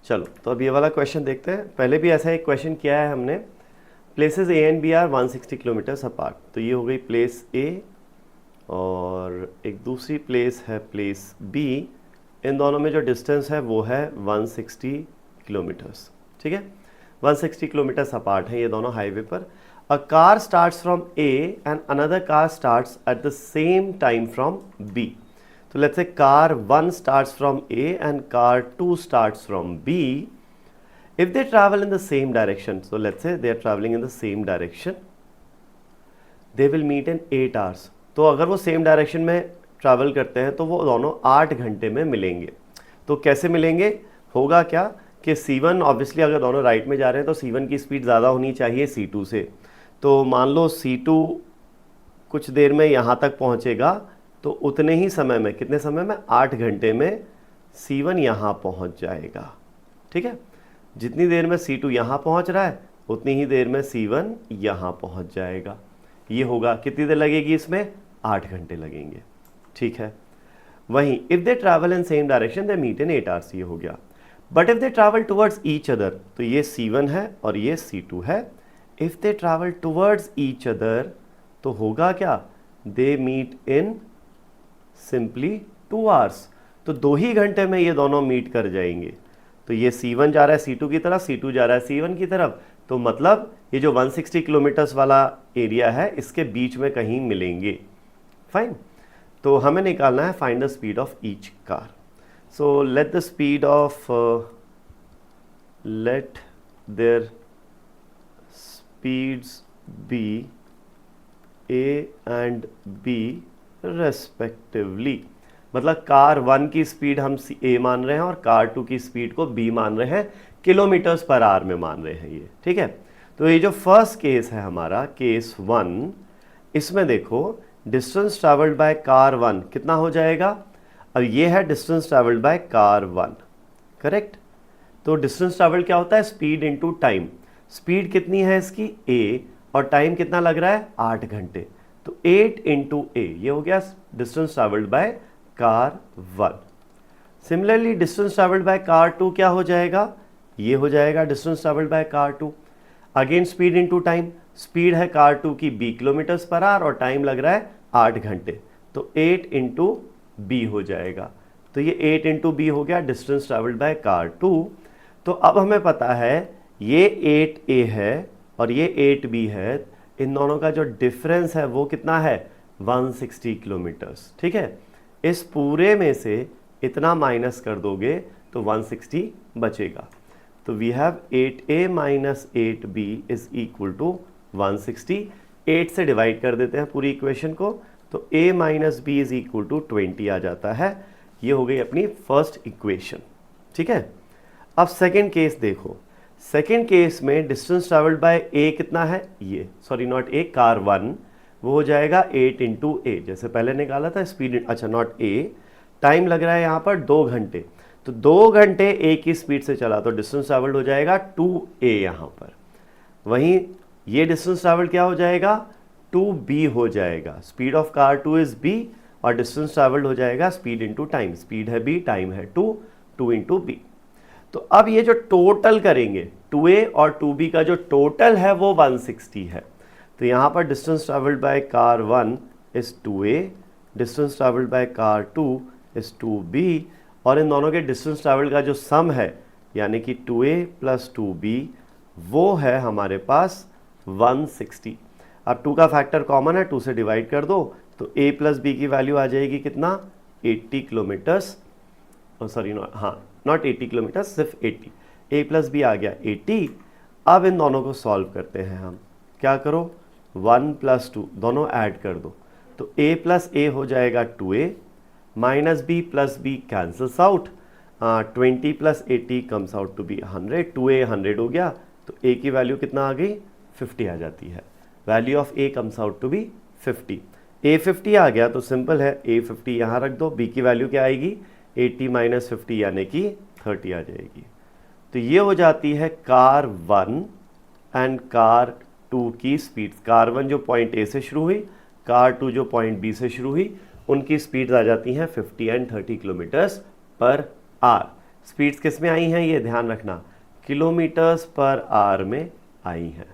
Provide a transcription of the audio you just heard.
चलो तो अब ये वाला क्वेश्चन देखते हैं। पहले भी ऐसा एक क्वेश्चन किया है हमने। Places A and B are 160 kilometres apart. तो ये हो गई प्लेस ए और एक दूसरी प्लेस है प्लेस बी। इन दोनों में जो डिस्टेंस है वो है 160 किलोमीटर्स। ठीक है, 160 किलोमीटर्स अपार्ट है ये दोनों हाईवे पर। A car starts from A and another car starts at the same time from B. तो let's say car 1 starts from A and car 2 starts from B. If they travel in the same direction, so let's say they are traveling in the same direction, they will meet in 8 hours. तो अगर वो same direction में travel करते हैं तो वो दोनों 8 घंटे में मिलेंगे। तो कैसे मिलेंगे, होगा क्या कि C1 ऑब्वियसली अगर दोनों राइट में जा रहे हैं तो C1 की स्पीड ज़्यादा होनी चाहिए C2 से। तो मान लो C2 कुछ देर में यहाँ तक पहुँचेगा तो उतने ही समय में, कितने समय में, 8 घंटे में C1 यहाँ पहुँच जाएगा। ठीक है, जितनी देर में C2 यहाँ पहुँच रहा है उतनी ही देर में C1 यहाँ पहुँच जाएगा। ये होगा, कितनी देर लगेगी इसमें, 8 घंटे लगेंगे। ठीक है, वहीं if they travel in same direction they meet in 8 hours, ये हो गया। But if they travel towards each other, तो ये C1 है और ये C2 है। If they travel towards each other तो होगा क्या, they meet in simply 2 hours. तो 2 ही घंटे में ये दोनों मीट कर जाएंगे। तो ये C1 जा रहा है C2 की तरफ, C2 जा रहा है C1 की तरफ। तो मतलब ये जो 160 किलोमीटर्स वाला एरिया है इसके बीच में कहीं मिलेंगे। फाइन, तो हमें निकालना है find the speed of each car. So let the speed of let their speeds be A and B respectively. मतलब कार 1 की स्पीड हम ए मान रहे हैं और कार 2 की स्पीड को बी मान रहे हैं, किलोमीटर्स पर आवर में मान रहे हैं ये। ठीक है, तो ये जो फर्स्ट केस है हमारा केस 1, इसमें देखो डिस्टेंस ट्रैवल्ड बाय कार 1 कितना हो जाएगा। अब ये है distance travelled by car 1, correct. तो डिस्टेंस ट्रैवल्ड क्या होता है, स्पीड इनटू टाइम। स्पीड कितनी है इसकी a और टाइम कितना लग रहा है, 8 घंटे। तो 8 इंटू ए, ये हो गया distance travelled by car 1। Similarly distance travelled by car 2 क्या हो जाएगा, ये हो जाएगा distance travelled by car 2। Again speed into time, speed है कार 2 की b किलोमीटर्स पर आवर और टाइम लग रहा है 8 घंटे। तो 8 इंटू बी हो जाएगा। तो ये 8 इंटू बी हो गया डिस्टेंस ट्रैवल्ड बाय कार 2। तो अब हमें पता है ये 8a है और ये 8b है, इन दोनों का जो डिफरेंस है वो कितना है, 160 किलोमीटर्स। ठीक है, इस पूरे में से इतना माइनस कर दोगे तो 160 बचेगा। तो we have 8a minus 8b is equal to 160। 8 से डिवाइड कर देते हैं पूरी इक्वेशन को, तो a minus B is equal to 20 आ जाता है। ये हो गई अपनी फर्स्ट इक्वेशन। ठीक है, अब सेकेंड केस देखो। सेकेंड केस में डिस्टेंस ट्रैवल्ड बाय ए कितना है, ये सॉरी नॉट ए, कार 1, वो हो जाएगा 8 इंटू ए, जैसे पहले निकाला था स्पीड, अच्छा नॉट ए। टाइम लग रहा है यहाँ पर 2 घंटे, तो 2 घंटे ए की स्पीड से चला तो डिस्टेंस ट्रैवल्ड हो जाएगा 2a यहाँ पर। वहीं ये डिस्टेंस ट्रैवल्ड क्या हो जाएगा, 2b हो जाएगा। Speed of car 2 is b और डिस्टेंस ट्रैवल्ड हो जाएगा स्पीड इंटू टाइम। स्पीड है b, टाइम है 2, 2 इंटू बी। तो अब ये जो टोटल करेंगे 2a और 2b का जो टोटल है वो 160 है। तो यहाँ पर distance travelled by car 1 is 2a, distance travelled by car 2 is 2b और इन दोनों के डिस्टेंस ट्रैवल्ड का जो सम है यानी कि 2a प्लस 2b वो है हमारे पास 160। अब 2 का फैक्टर कॉमन है, 2 से डिवाइड कर दो तो a प्लस b की वैल्यू आ जाएगी कितना, 80 किलोमीटर्स, सॉरी नॉट 80 किलोमीटर्स, सिर्फ 80। a प्लस बी आ गया 80। अब इन दोनों को सॉल्व करते हैं हम। क्या करो, 1 प्लस 2 दोनों ऐड कर दो तो a प्लस a हो जाएगा 2a minus B plus B cancels out, 20 plus 80 comes out to be 100। 2a 100 हो गया तो a की वैल्यू कितना आ गई, 50 आ जाती है। Value of a comes out to be 50। a 50 आ गया तो सिंपल है, a 50 यहाँ रख दो, b की वैल्यू क्या आएगी, 80 माइनस 50 यानी कि 30 आ जाएगी। तो ये हो जाती है कार 1 एंड कार 2 की स्पीड। कार 1 जो पॉइंट ए से शुरू हुई, कार 2 जो पॉइंट बी से शुरू हुई, उनकी स्पीड आ जाती हैं 50 and 30 kilometres per hour. Speeds किस में आई हैं, ये ध्यान रखना, किलोमीटर्स पर आवर में आई हैं।